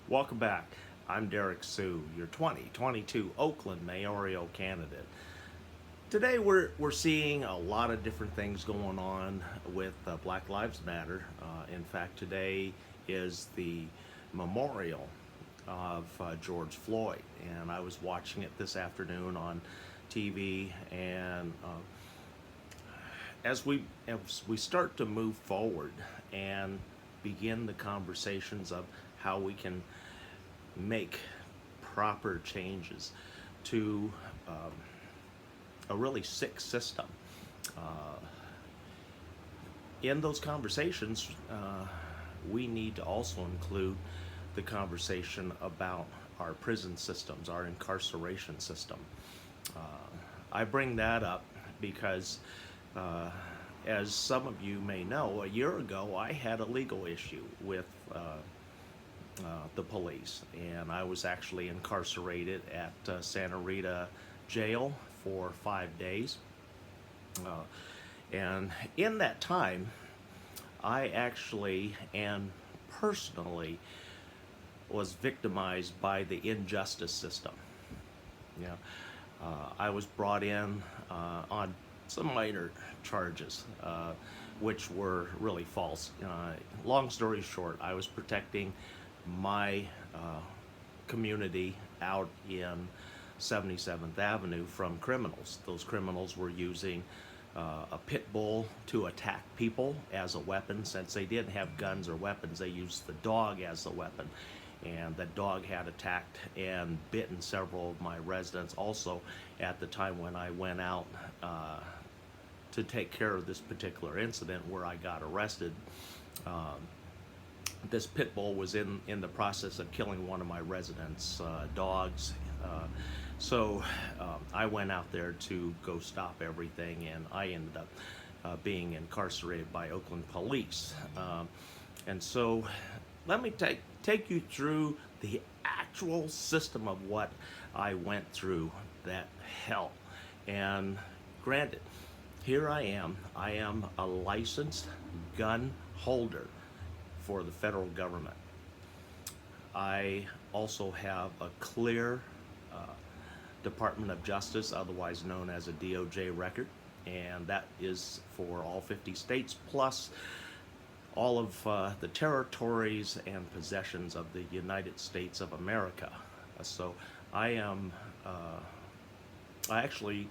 Welcome back. I'm Derrick Soo, your 2022 Oakland mayoral candidate. Today we're seeing a lot of different things going on with Black Lives Matter. In fact, today is the memorial of George Floyd, and I was watching it this afternoon on TV. And as we start to move forward and begin the conversations of how we can make proper changes to a really sick system. In those conversations, we need to also include the conversation about our prison systems, our incarceration system. I bring that up because, as some of you may know, a year ago I had a legal issue with the police, and I was actually incarcerated at Santa Rita jail for 5 days. And in that time, I actually and personally was victimized by the injustice system. You know, I was brought in on some minor charges, which were really false. Long story short, I was protecting my community out in 77th Avenue from criminals. Those criminals were using a pit bull to attack people as a weapon. Since they didn't have guns or weapons, they used the dog as a weapon. And the dog had attacked and bitten several of my residents also at the time when I went out to take care of this particular incident where I got arrested. This pit bull was in the process of killing one of my residents' dogs. So I went out there to go stop everything, and I ended up being incarcerated by Oakland police. And so let me take you through the actual system of what I went through, that hell. And granted, here I am a licensed gun holder for the federal government. I also have a clear Department of Justice, otherwise known as a DOJ record, and that is for all 50 states, plus all of the territories and possessions of the United States of America. So I actually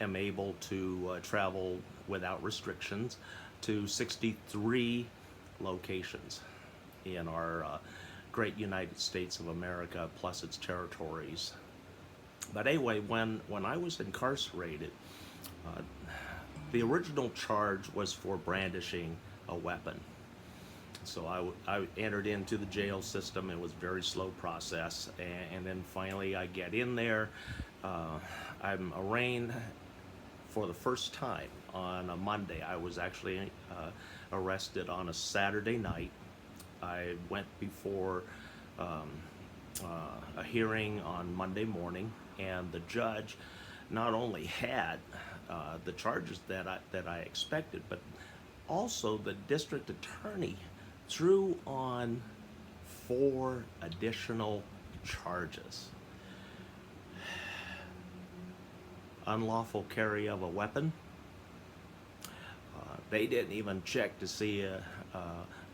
am able to travel without restrictions to 63 locations in our great United States of America, plus its territories. But anyway, when I was incarcerated, the original charge was for brandishing a weapon. So I entered into the jail system. It was a very slow process, and then finally I get in there. I'm arraigned for the first time on a Monday. I was actually arrested on a Saturday night. I went before a hearing on Monday morning, and the judge not only had the charges that I expected, but also the district attorney threw on 4 additional charges. Unlawful carry of a weapon. They didn't even check to see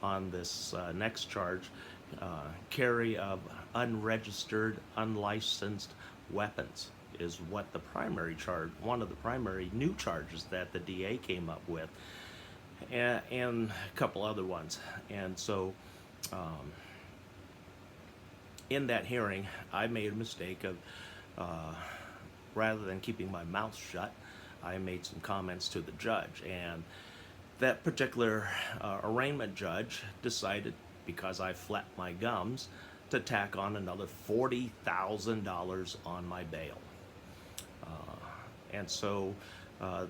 on this next charge, carry of unregistered, unlicensed weapons is what the primary charge, one of the primary new charges that the DA came up with, and a couple other ones. And so in that hearing, I made a mistake of rather than keeping my mouth shut, I made some comments to the judge, and that particular arraignment judge decided, because I flapped my gums, to tack on another $40,000 on my bail. And so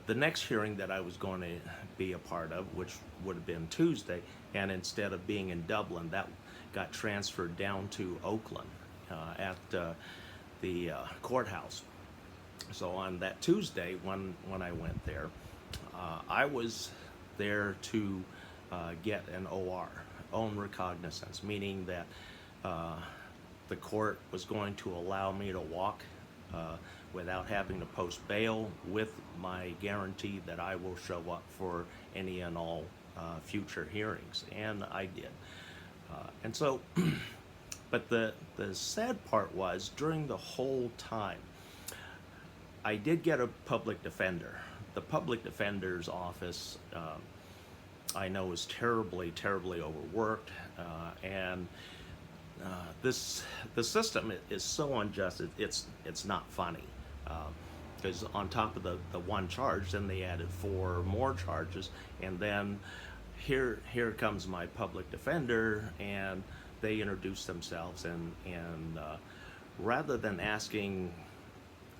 the next hearing that I was going to be a part of, which would have been Tuesday, and instead of being in Dublin, that got transferred down to Oakland at the courthouse. So on that Tuesday, when I went there, I was there to get an own recognizance, meaning that the court was going to allow me to walk without having to post bail, with my guarantee that I will show up for any and all future hearings, and I did. And so, but the sad part was, during the whole time, I did get a public defender. The public defender's office, I know, is terribly, terribly overworked, and the system is so unjust. It's not funny, because on top of the one charge, then they added 4 more charges, and then here comes my public defender, and they introduce themselves, and rather than asking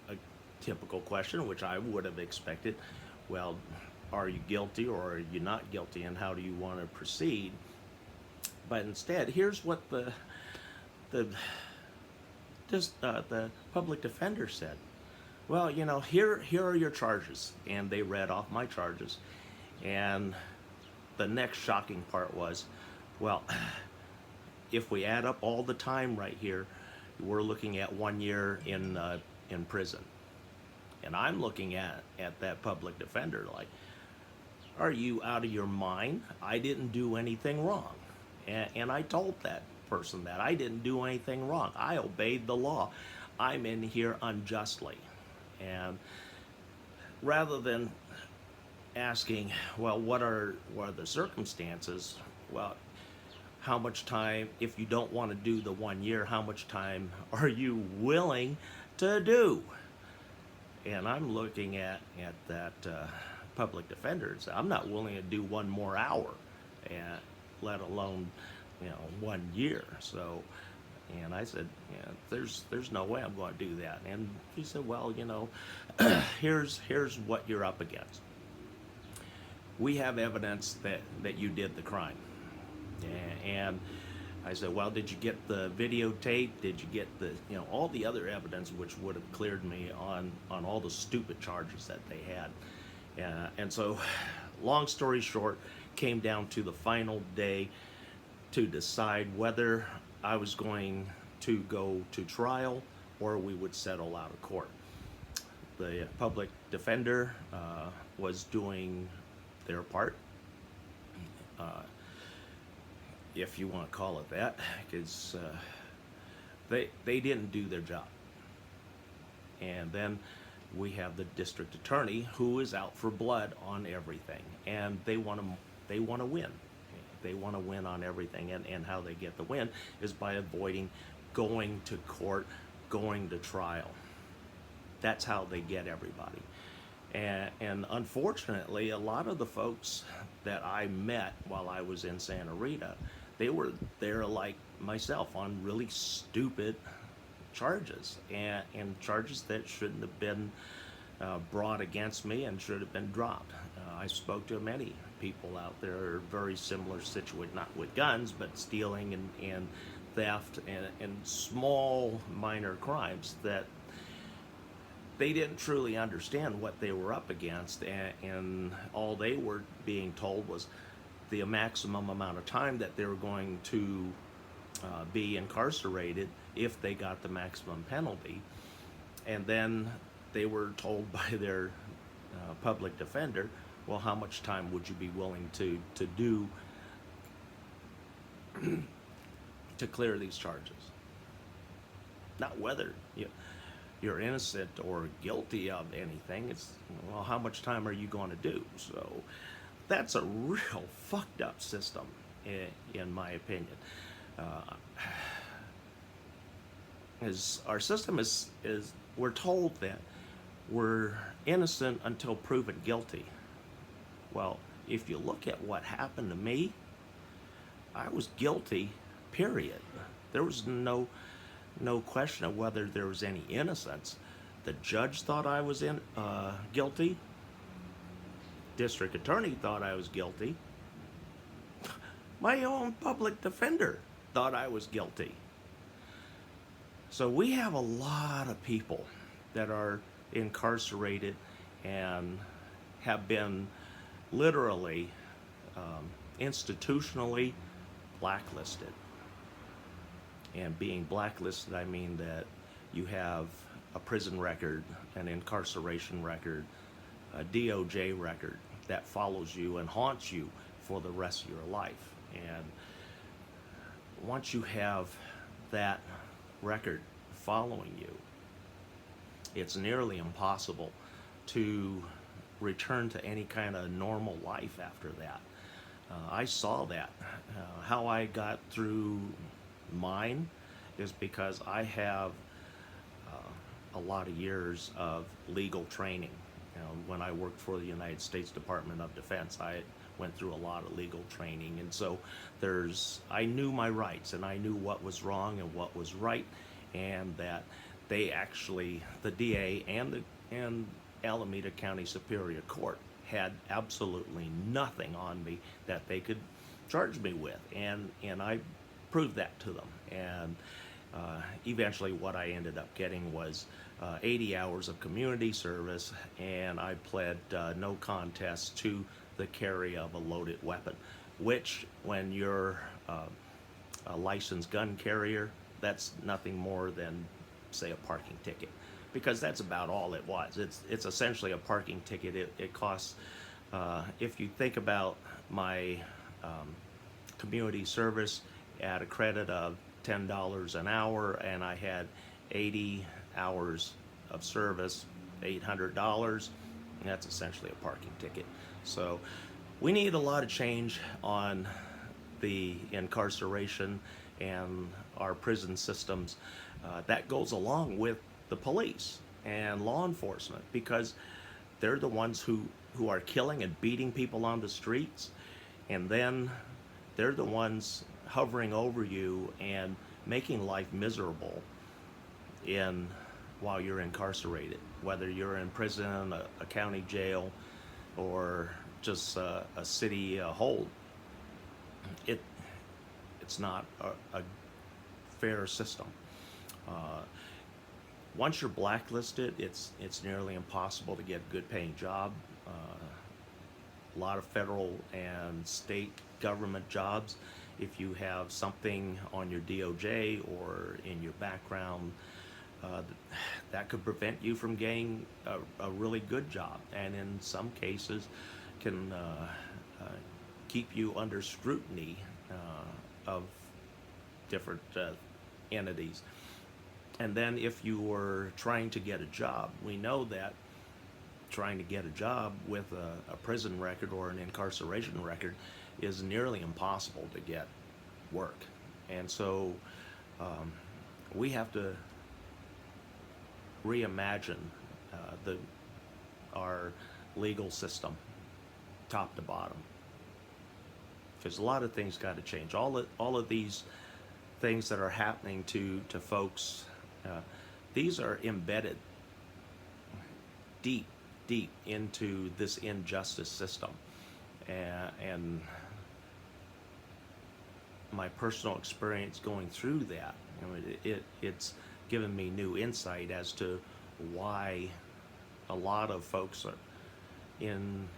a typical question, which I would have expected, well, are you guilty or are you not guilty, and how do you want to proceed? But instead, here's what the public defender said. Well, you know, here are your charges, and they read off my charges, and the next shocking part was, well, if we add up all the time right here, we're looking at 1 year in prison. And I'm looking at that public defender like, are you out of your mind? I didn't do anything wrong. And I told that person that I didn't do anything wrong. I obeyed the law. I'm in here unjustly. And rather than asking, well, what are the circumstances? Well, how much time, if you don't want to do the 1 year, how much time are you willing to do? And I'm looking at that public defender and say, I'm not willing to do 1 more hour, and let alone, you know, 1 year. So, and I said, yeah, there's no way I'm going to do that. And he said, well, you know, here's what you're up against. We have evidence that you did the crime. And I said, well, did you get the videotape? Did you get the, you know, all the other evidence which would have cleared me on all the stupid charges that they had? And so, long story short, came down to the final day to decide whether I was going to go to trial or we would settle out of court. The public defender was doing their part, if you want to call it that, because they didn't do their job. And then we have the district attorney who is out for blood on everything, and they want to win. They want to win on everything, and how they get the win is by avoiding going to court, going to trial. That's how they get everybody. And unfortunately, a lot of the folks that I met while I was in Santa Rita, they were there like myself on really stupid charges, and charges that shouldn't have been brought against me and should have been dropped. I spoke to many people out there, very similar situation, not with guns, but stealing and theft and small minor crimes that they didn't truly understand what they were up against, and all they were being told was the maximum amount of time that they were going to be incarcerated if they got the maximum penalty. And then they were told by their public defender, well, how much time would you be willing to do to clear these charges? Not whether you're innocent or guilty of anything. It's, well, how much time are you going to do? So that's a real fucked up system, in my opinion. Our system is we're told that we're innocent until proven guilty. Well, if you look at what happened to me, I was guilty, period. There was no question of whether there was any innocence. The judge thought I was guilty. District attorney thought I was guilty. My own public defender thought I was guilty. So we have a lot of people that are incarcerated and have been literally institutionally blacklisted. And being blacklisted, I mean that you have a prison record, an incarceration record, a DOJ record that follows you and haunts you for the rest of your life. And once you have that record following you, it's nearly impossible to return to any kind of normal life after that. I saw that. How I got through mine is because I have a lot of years of legal training. When I worked for the United States Department of Defense, I went through a lot of legal training, and so I knew my rights, and I knew what was wrong and what was right, and that they actually, the DA and Alameda County Superior Court had absolutely nothing on me that they could charge me with, and I proved that to them. And eventually what I ended up getting was 80 hours of community service, and I pled no contest to the carry of a loaded weapon, which when you're a licensed gun carrier, that's nothing more than, say, a parking ticket, because that's about all it was. It's essentially a parking ticket. It costs, if you think about my community service at a credit of $10 an hour, and I had 80 hours of service, $800, and that's essentially a parking ticket. So we need a lot of change on the incarceration and our prison systems. That goes along with the police and law enforcement, because they're the ones who are killing and beating people on the streets, and then they're the ones hovering over you and making life miserable while you're incarcerated, whether you're in prison, a county jail, or just a city hold. It's not a fair system. Once you're blacklisted, it's nearly impossible to get a good paying job. A lot of federal and state government jobs, if you have something on your DOJ or in your background, that could prevent you from getting a really good job, and in some cases can keep you under scrutiny of different entities. And then if you were trying to get a job, we know that trying to get a job with a prison record or an incarceration record is nearly impossible to get work. And so we have to reimagine our legal system top to bottom, because a lot of things got to change. All of these things that are happening to folks, these are embedded deep into this injustice system, and my personal experience going through that, it's given me new insight as to why a lot of folks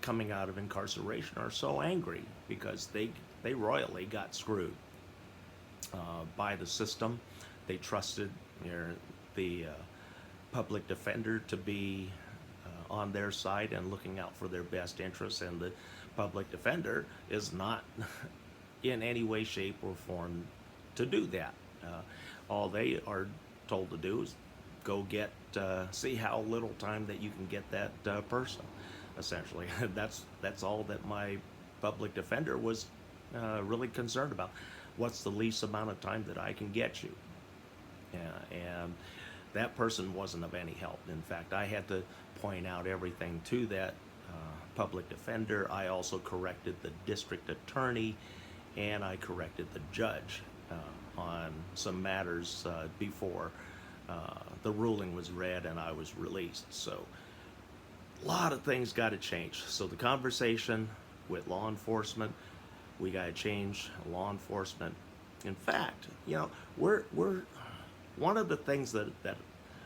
coming out of incarceration are so angry, because they royally got screwed by the system. They trusted the public defender to be on their side and looking out for their best interests, and the public defender is not in any way, shape, or form to do that. All they are told to do is go see how little time that you can get that person. Essentially, that's all that my public defender was really concerned about. What's the least amount of time that I can get you? And that person wasn't of any help. In fact, I had to point out everything to that public defender. I also corrected the district attorney, and I corrected the judge on some matters before the ruling was read and I was released. So a lot of things got to change. So the conversation with law enforcement, we got to change law enforcement. In fact, we're one of the things that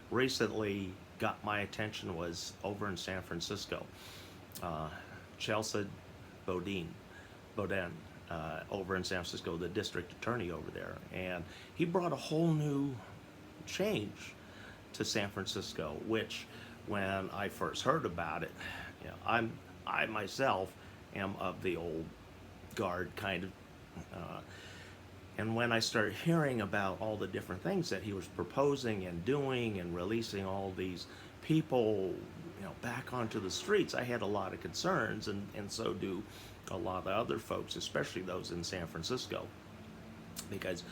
recently got my attention was over in San Francisco. Chelsea Bodine, over in San Francisco, the district attorney over there, and he brought a whole new change to San Francisco, which when I first heard about it, I myself am of the old guard kind of, and when I started hearing about all the different things that he was proposing and doing and releasing all these people, back onto the streets, I had a lot of concerns, and so do a lot of other folks, especially those in San Francisco, because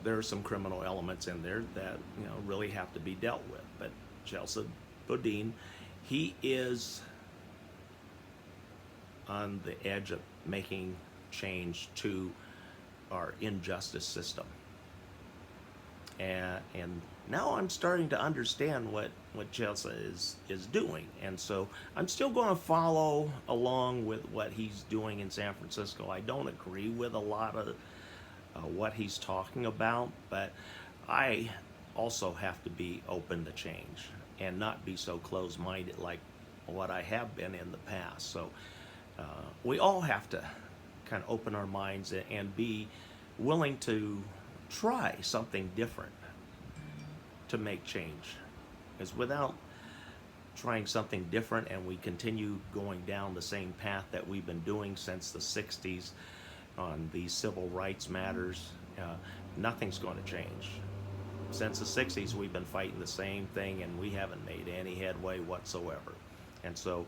there are some criminal elements in there that really have to be dealt with. But Chelsea Bodine, he is on the edge of making change to our injustice system, and now I'm starting to understand what Chelsea is doing, and so I'm still going to follow along with what he's doing in San Francisco. I don't agree with a lot of what he's talking about, but I also have to be open to change and not be so closed-minded like what I have been in the past. So we all have to kind of open our minds and be willing to try something different to make change. Because without trying something different, and we continue going down the same path that we've been doing since the 60s on these civil rights matters, nothing's going to change. Since the 60s, we've been fighting the same thing, and we haven't made any headway whatsoever. And so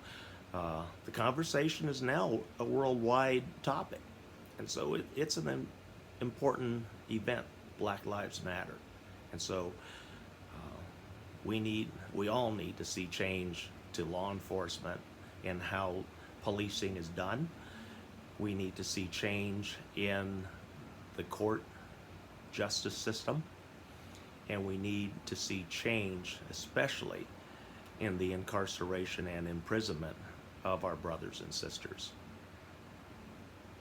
the conversation is now a worldwide topic. And so it's an important event, Black Lives Matter. And so we all need to see change to law enforcement and how policing is done. We need to see change in the court justice system, and we need to see change especially in the incarceration and imprisonment of our brothers and sisters.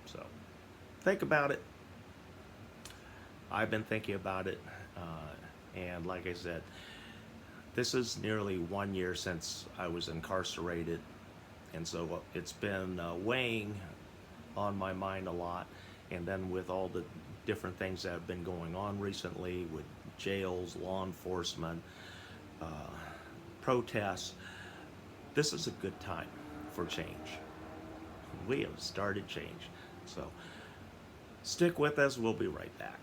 So think about it. I've been thinking about it, and like I said, this is nearly 1 year since I was incarcerated, and so it's been weighing on my mind a lot. And then with all the different things that have been going on recently with jails, law enforcement, protests, this is a good time for change. We have started change. So stick with us. We'll be right back.